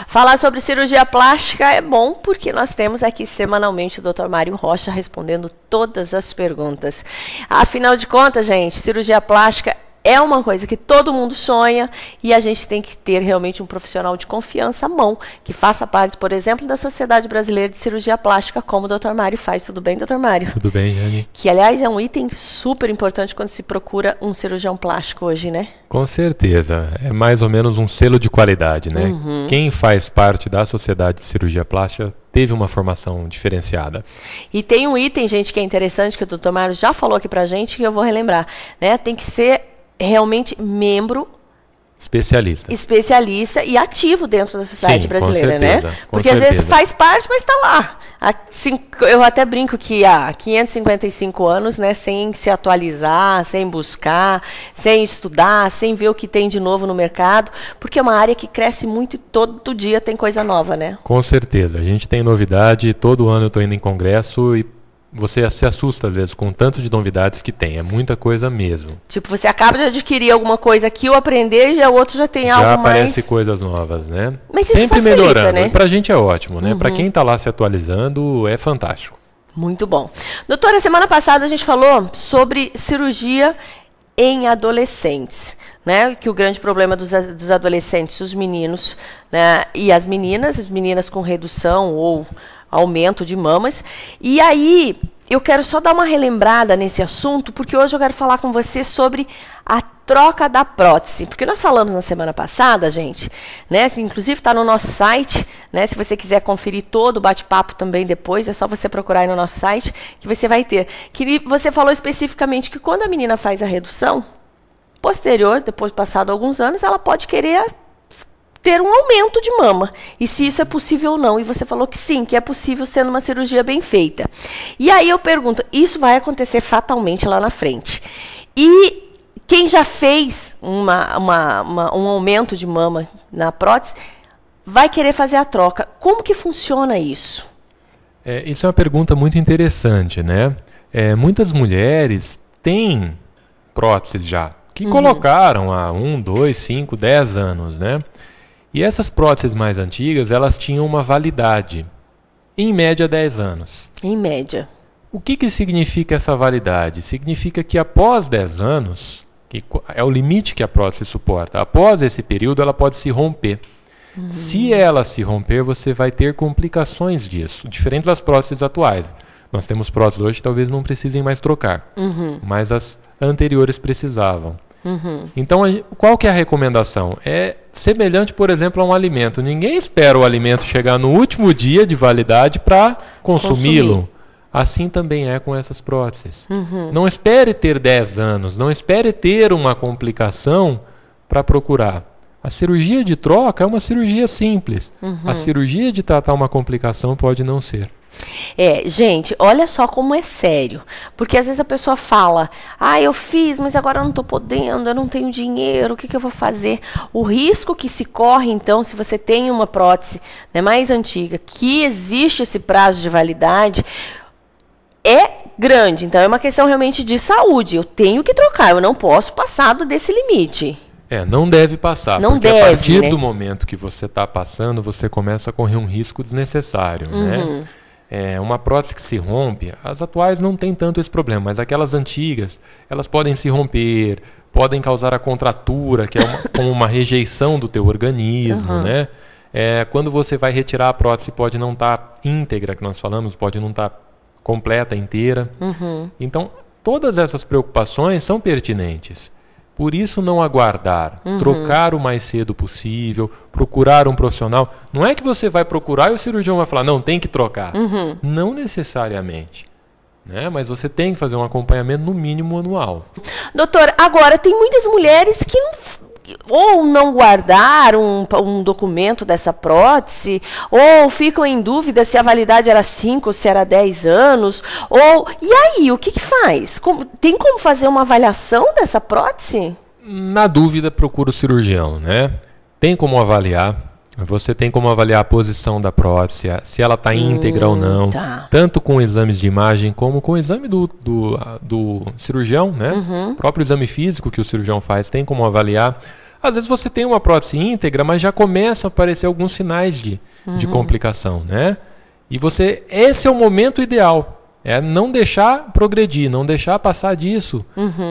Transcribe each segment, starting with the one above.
Falar sobre cirurgia plástica é bom porque nós temos aqui semanalmente o Dr. Mário Rocha respondendo todas as perguntas. Afinal de contas, gente, cirurgia plástica é uma coisa que todo mundo sonha e a gente tem que ter realmente um profissional de confiança à mão, que faça parte, por exemplo, da Sociedade Brasileira de Cirurgia Plástica, como o Dr. Mário faz. Tudo bem, Dr. Mário? Tudo bem, Jane. Que, aliás, é um item super importante quando se procura um cirurgião plástico hoje, né? Com certeza. É mais ou menos um selo de qualidade, né? Quem faz parte da Sociedade de Cirurgia Plástica teve uma formação diferenciada. E tem um item, gente, que é interessante, que o Dr. Mário já falou aqui pra gente, que eu vou relembrar, né? Tem que ser realmente membro especialista e ativo dentro da sociedade brasileira, né? Porque às vezes faz parte, mas está lá. Eu até brinco que há 555 anos, né, sem se atualizar, sem buscar, sem estudar, sem ver o que tem de novo no mercado, porque é uma área que cresce muito e todo dia tem coisa nova, né? Com certeza. A gente tem novidade, todo ano eu estou indo em congresso e você se assusta, às vezes, com o tanto de novidades que tem. É muita coisa mesmo. Tipo, você acaba de adquirir alguma coisa aqui, ou aprender, e o outro já tem algo mais... Já aparece coisas novas, né? Mas isso sempre facilita, melhorando. né? E pra gente é ótimo, né? Pra quem está lá se atualizando, é fantástico. Muito bom. Doutora, semana passada a gente falou sobre cirurgia em adolescentes, né? Que o grande problema dos adolescentes, os meninos, né? E as meninas com redução ou aumento de mamas. E aí, eu quero só dar uma relembrada nesse assunto, porque hoje eu quero falar com você sobre a troca da prótese. Porque nós falamos na semana passada, gente, né? Inclusive está no nosso site, né? Se você quiser conferir todo o bate-papo também depois, é só você procurar aí no nosso site, que você vai ter. Que você falou especificamente que quando a menina faz a redução, posterior, depois passado alguns anos, ela pode querer ter um aumento de mama, e se isso é possível ou não. E você falou que sim, que é possível sendo uma cirurgia bem feita. E aí eu pergunto, isso vai acontecer fatalmente lá na frente. E quem já fez um aumento de mama na prótese, vai querer fazer a troca. Como que funciona isso? Isso é uma pergunta muito interessante, né? Muitas mulheres têm próteses já, que colocaram há 1, 2, 5, 10 anos, né? E essas próteses mais antigas, elas tinham uma validade, em média 10 anos. Em média. O que significa essa validade? Significa que após 10 anos, que é o limite que a prótese suporta, após esse período ela pode se romper. Se ela se romper, você vai ter complicações disso, diferente das próteses atuais. Nós temos próteses hoje que talvez não precisem mais trocar, mas as anteriores precisavam. Então, qual que é a recomendação? É semelhante, por exemplo, a um alimento. Ninguém espera o alimento chegar no último dia de validade para consumi-lo. Assim também é com essas próteses. Não espere ter 10 anos, não espere ter uma complicação para procurar. A cirurgia de troca é uma cirurgia simples. A cirurgia de tratar uma complicação pode não ser. Gente, olha só como é sério. Porque às vezes a pessoa fala, eu fiz, mas agora eu não estou podendo, eu não tenho dinheiro, o que eu vou fazer? O risco que se corre, então, se você tem uma prótese, né, mais antiga, que existe esse prazo de validade, é grande. Então é uma questão realmente de saúde. Eu tenho que trocar, eu não posso passar desse limite. Não deve passar, não porque deve, a partir né? do momento que você está passando, você começa a correr um risco desnecessário, né? Uma prótese que se rompe, as atuais não tem tanto esse problema, mas aquelas antigas, elas podem se romper, podem causar a contratura, que é como uma rejeição do teu organismo, né? Quando você vai retirar a prótese, pode não estar íntegra, que nós falamos, pode não estar completa, inteira. Então, todas essas preocupações são pertinentes. Por isso, não aguardar, trocar o mais cedo possível, procurar um profissional. Não é que você vai procurar e o cirurgião vai falar, não, tem que trocar. Não necessariamente. Né? Mas você tem que fazer um acompanhamento no mínimo anual. Doutor, agora tem muitas mulheres que ou não guardaram um documento dessa prótese, ou ficam em dúvida se a validade era 5 ou se era 10 anos, e aí, o que faz? Tem como fazer uma avaliação dessa prótese? Na dúvida, procura o cirurgião, né? Tem como avaliar. Você tem como avaliar a posição da prótese, se ela está íntegra ou não, tanto com exames de imagem como com o exame do cirurgião, né? O próprio exame físico que o cirurgião faz tem como avaliar. Às vezes você tem uma prótese íntegra, mas já começa a aparecer alguns sinais de complicação, né? E esse é o momento ideal, é não deixar progredir, não deixar passar disso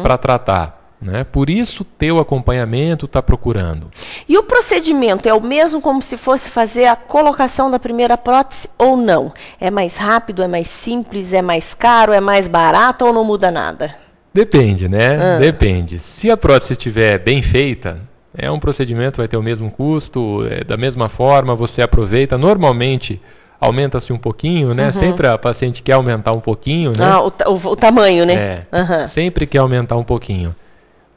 para tratar. Né? Por isso ter o acompanhamento, está procurando. E o procedimento é o mesmo como se fosse fazer a colocação da primeira prótese ou não? É mais rápido, é mais simples, é mais caro, é mais barato ou não muda nada? Depende, né? Depende. Se a prótese estiver bem feita, é um procedimento, vai ter o mesmo custo, da mesma forma, você aproveita. Normalmente aumenta-se um pouquinho, né? Sempre a paciente quer aumentar um pouquinho, né? O tamanho, né? Sempre quer aumentar um pouquinho.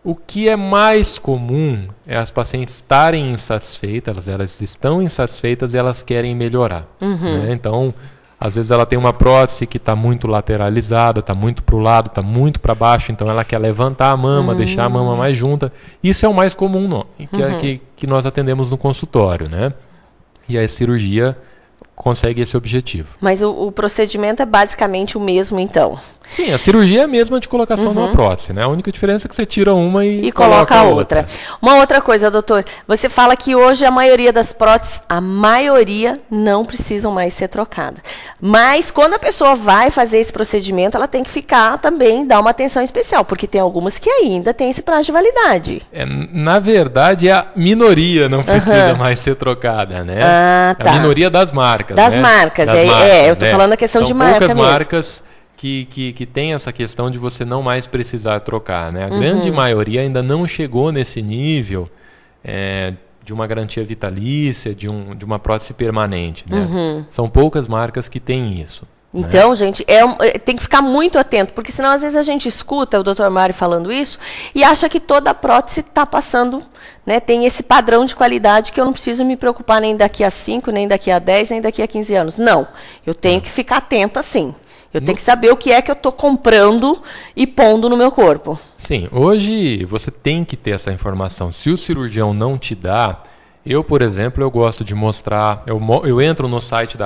O que é mais comum é as pacientes estarem insatisfeitas, elas estão insatisfeitas e elas querem melhorar. Né? Então, às vezes ela tem uma prótese que está muito lateralizada, está muito para o lado, está muito para baixo, então ela quer levantar a mama, deixar a mama mais junta. Isso é o mais comum que nós atendemos no consultório, né? E a cirurgia consegue esse objetivo. Mas o procedimento é basicamente o mesmo, então? Sim, a cirurgia é a mesma de colocação de uma prótese, né? A única diferença é que você tira uma e coloca a outra. Uma outra coisa, doutor, você fala que hoje a maioria das próteses, a maioria não precisam mais ser trocadas. Mas quando a pessoa vai fazer esse procedimento, ela tem que ficar também, dar uma atenção especial, porque tem algumas que ainda têm esse prazo de validade. Na verdade, a minoria não precisa mais ser trocada, né? Tá. A minoria das marcas. Das marcas, eu estou falando a questão de marca mesmo. São poucas marcas que tem essa questão de você não mais precisar trocar, né? A grande maioria ainda não chegou nesse nível de uma garantia vitalícia, de uma prótese permanente, né? São poucas marcas que têm isso. Então, gente, tem que ficar muito atento, porque senão às vezes a gente escuta o Dr. Mário falando isso e acha que toda a prótese está passando, né, tem esse padrão de qualidade que eu não preciso me preocupar nem daqui a 5, nem daqui a 10, nem daqui a 15 anos. Não, eu tenho que ficar atenta sim. Eu tenho que saber o que é que eu estou comprando e pondo no meu corpo. Sim, hoje você tem que ter essa informação. Se o cirurgião não te dá, eu, por exemplo, eu gosto de mostrar, eu entro no site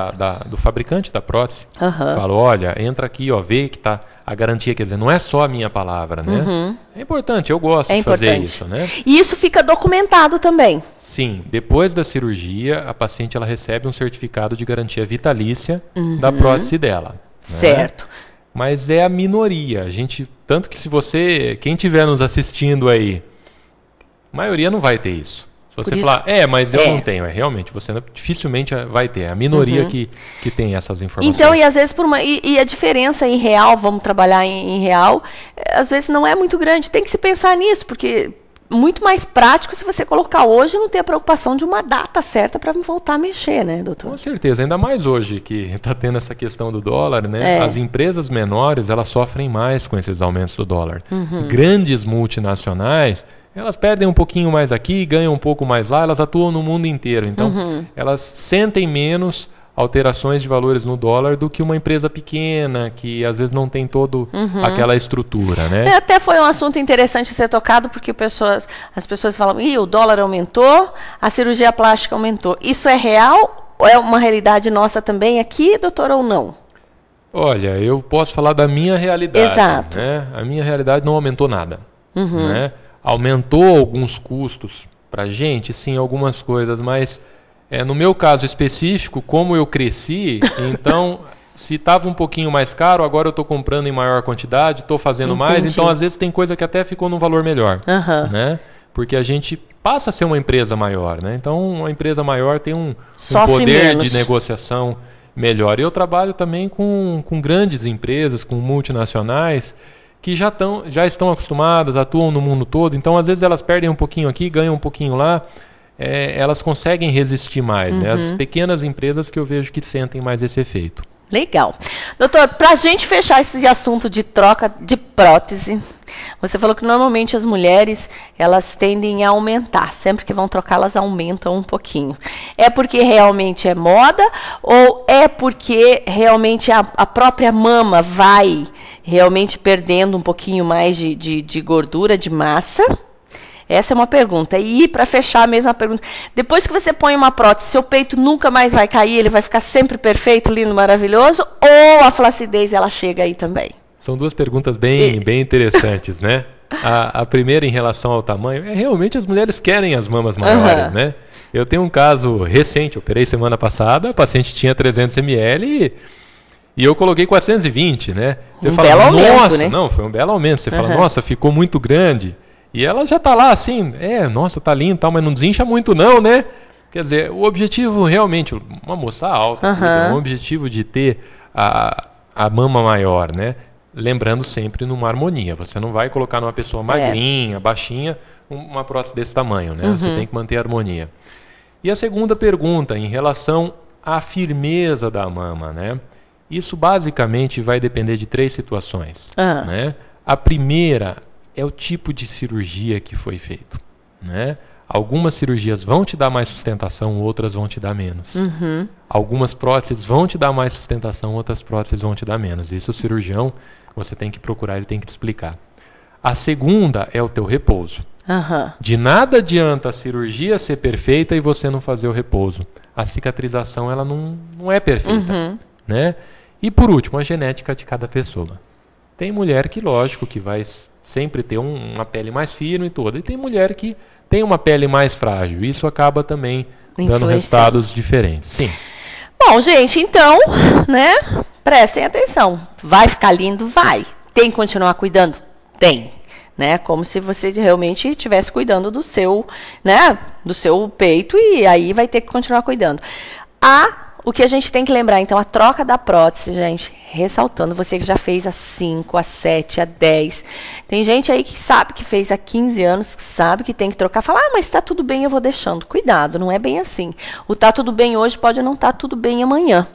do fabricante da prótese, falo, olha, entra aqui, ó, vê que tá a garantia, quer dizer, não é só a minha palavra, né? É importante, eu gosto de fazer isso, né? E isso fica documentado também? Sim, depois da cirurgia, a paciente ela recebe um certificado de garantia vitalícia da prótese dela. Certo. Né? Mas é a minoria. Tanto que quem estiver nos assistindo aí, a maioria não vai ter isso. Se você falar, mas eu não tenho, realmente, você dificilmente vai ter. É a minoria que tem essas informações. Então, e às vezes, e a diferença em real, vamos trabalhar em real, às vezes não é muito grande. Tem que se pensar nisso, porque muito mais prático se você colocar hoje e não ter a preocupação de uma data certa para voltar a mexer, né, doutor? Com certeza, ainda mais hoje que está tendo essa questão do dólar, né? As empresas menores, elas sofrem mais com esses aumentos do dólar. Grandes multinacionais, elas perdem um pouquinho mais aqui, ganham um pouco mais lá, elas atuam no mundo inteiro. Então, elas sentem menos alterações de valores no dólar do que uma empresa pequena, que às vezes não tem toda aquela estrutura, né? Até foi um assunto interessante ser tocado, porque as pessoas falam, o dólar aumentou, a cirurgia plástica aumentou. Isso é real? Ou é uma realidade nossa também aqui, doutor, ou não? Olha, eu posso falar da minha realidade. Exato. Né? A minha realidade não aumentou nada. Né? Aumentou alguns custos para a gente, sim, algumas coisas, mas no meu caso específico, como eu cresci, então, se estava um pouquinho mais caro, agora eu estou comprando em maior quantidade, estou fazendo mais, então às vezes tem coisa que até ficou num valor melhor, né? Porque a gente passa a ser uma empresa maior, né? Então, uma empresa maior tem um poder de negociação melhor. E eu trabalho também com grandes empresas, com multinacionais, que já estão acostumadas, atuam no mundo todo, então às vezes elas perdem um pouquinho aqui, ganham um pouquinho lá, elas conseguem resistir mais, né? As pequenas empresas que eu vejo que sentem mais esse efeito. Legal. Doutor, para a gente fechar esse assunto de troca de prótese, você falou que normalmente as mulheres, elas tendem a aumentar. Sempre que vão trocar, elas aumentam um pouquinho. É porque realmente é moda ou é porque realmente a própria mama vai realmente perdendo um pouquinho mais de gordura, de massa? Essa é uma pergunta. E para fechar a mesma pergunta, depois que você põe uma prótese, seu peito nunca mais vai cair, ele vai ficar sempre perfeito, lindo, maravilhoso, ou a flacidez ela chega aí também? São duas perguntas bem interessantes, né? A primeira em relação ao tamanho, realmente as mulheres querem as mamas maiores, né? Eu tenho um caso recente, operei semana passada, a paciente tinha 300 ml e eu coloquei 420, né? Você fala, belo aumento, nossa, né? Não, foi um belo aumento. Você fala, nossa, ficou muito grande. E ela já tá lá assim, nossa, tá lindo, tal, mas não desincha muito não, né? Quer dizer, o objetivo realmente, uma moça alta, o objetivo de ter a mama maior, né? Lembrando sempre numa harmonia. Você não vai colocar numa pessoa magrinha, baixinha, uma prótese desse tamanho, né? Você tem que manter a harmonia. E a segunda pergunta, em relação à firmeza da mama, né? Isso basicamente vai depender de 3 situações, né? A primeira é o tipo de cirurgia que foi feito, né? Algumas cirurgias vão te dar mais sustentação, outras vão te dar menos. Algumas próteses vão te dar mais sustentação, outras próteses vão te dar menos. Isso o cirurgião, você tem que procurar, ele tem que te explicar. A segunda é o teu repouso. De nada adianta a cirurgia ser perfeita e você não fazer o repouso. A cicatrização ela não é perfeita, né? E por último, a genética de cada pessoa. Tem mulher que, lógico, que vai sempre ter uma pele mais firme e toda. E tem mulher que tem uma pele mais frágil. Isso acaba também dando resultados diferentes. Sim. Bom, gente, então, né? Prestem atenção. Vai ficar lindo? Vai. Tem que continuar cuidando? Tem. Né? Como se você realmente estivesse cuidando do seu, né? Do seu peito e aí vai ter que continuar cuidando. O que a gente tem que lembrar, então, a troca da prótese, gente, ressaltando, você que já fez há 5, há 7, há 10. Tem gente aí que sabe que fez há 15 anos, que sabe que tem que trocar, fala, mas está tudo bem, eu vou deixando. Cuidado, não é bem assim. O tá tudo bem hoje pode não estar tudo bem amanhã.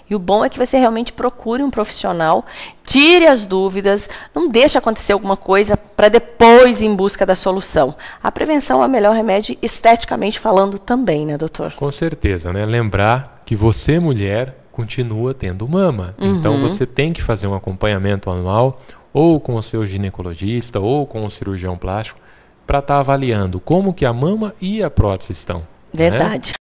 E o bom é que você realmente procure um profissional, tire as dúvidas, não deixe acontecer alguma coisa para depois ir em busca da solução. A prevenção é o melhor remédio, esteticamente falando também, né, doutor? Com certeza, né? Lembrar que você, mulher, continua tendo mama. Então você tem que fazer um acompanhamento anual, ou com o seu ginecologista, ou com o cirurgião plástico, para estar avaliando como que a mama e a prótese estão. Verdade. Né?